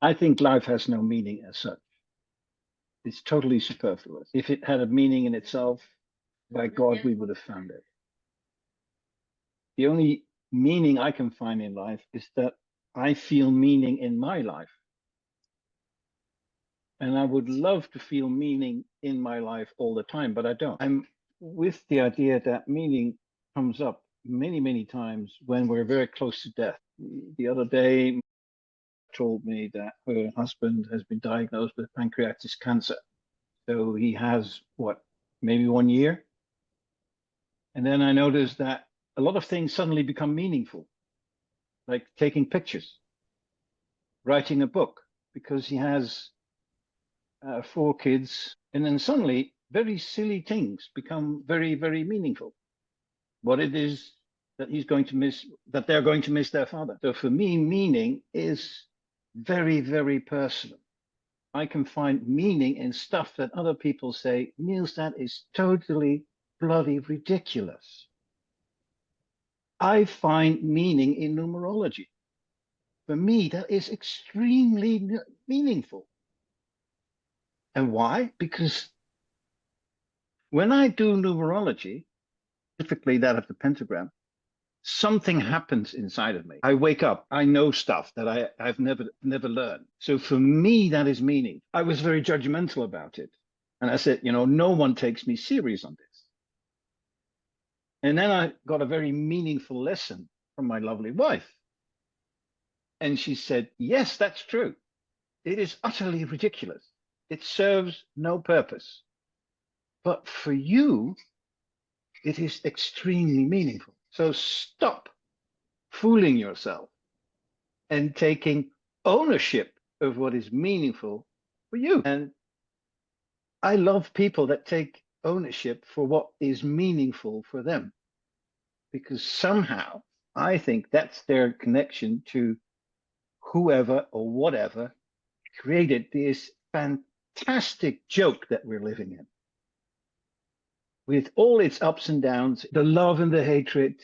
I think life has no meaning as such. It's totally superfluous. If it had a meaning in itself, by God, we would have found it. The only meaning I can find in life is that I feel meaning in my life. And I would love to feel meaning in my life all the time, but I don't. I'm with the idea that meaning comes up many, many times when we're very close to death. The other day, told me that her husband has been diagnosed with pancreatic cancer. So he has what, maybe 1 year? And then I noticed that a lot of things suddenly become meaningful, like taking pictures, writing a book, because he has 4 kids. And then suddenly very silly things become very, very meaningful. What it is that he's going to miss, that they're going to miss their father. So for me, meaning is very, very personal. I can find meaning in stuff that other people say, Niels, that is totally bloody ridiculous. I find meaning in numerology. For me, that is extremely meaningful. And why? Because when I do numerology, typically that of the pentagram, something happens inside of me. I wake up, I know stuff that I've never learned. So for me, that is meaning. I was very judgmental about it. And I said, no one takes me serious on this. And then I got a very meaningful lesson from my lovely wife. And she said, yes, that's true. It is utterly ridiculous. It serves no purpose. But for you, it is extremely meaningful. So stop fooling yourself and taking ownership of what is meaningful for you. And I love people that take ownership for what is meaningful for them, because somehow I think that's their connection to whoever or whatever created this fantastic joke that we're living in, with all its ups and downs, the love and the hatred,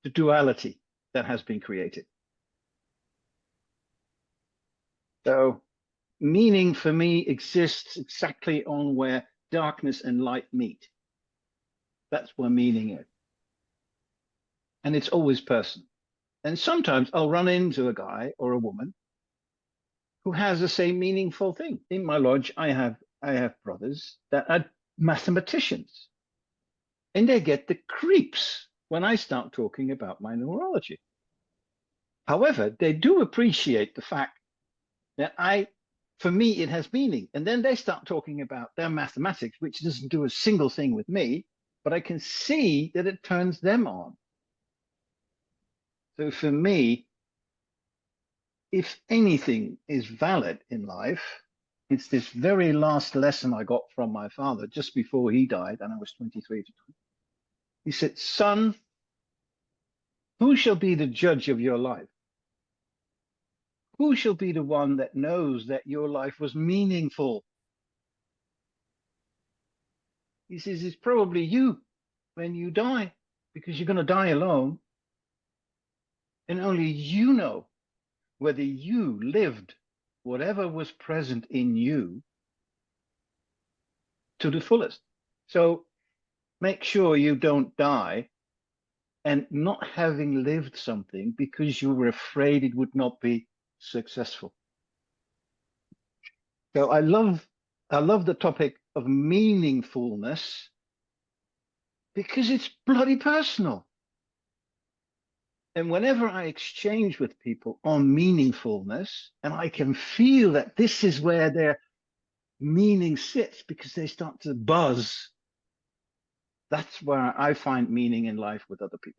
the duality that has been created. So meaning for me exists exactly on where darkness and light meet. That's where meaning is. And it's always personal. And sometimes I'll run into a guy or a woman who has the same meaningful thing. In my lodge, I have brothers that are mathematicians, and they get the creeps when I start talking about my numerology. However, they do appreciate the fact that for me, it has meaning. And then they start talking about their mathematics, which doesn't do a single thing with me, but I can see that it turns them on. So for me, if anything is valid in life, it's this very last lesson I got from my father just before he died, and I was 23 to 20. He said, son, who shall be the judge of your life? Who shall be the one that knows that your life was meaningful? He says, it's probably you when you die, because you're going to die alone. And only you know whether you lived whatever was present in you to the fullest. So make sure you don't die and not having lived something because you were afraid it would not be successful. So I love the topic of meaningfulness because it's bloody personal. And whenever I exchange with people on meaningfulness, and I can feel that this is where their meaning sits because they start to buzz, that's where I find meaning in life with other people.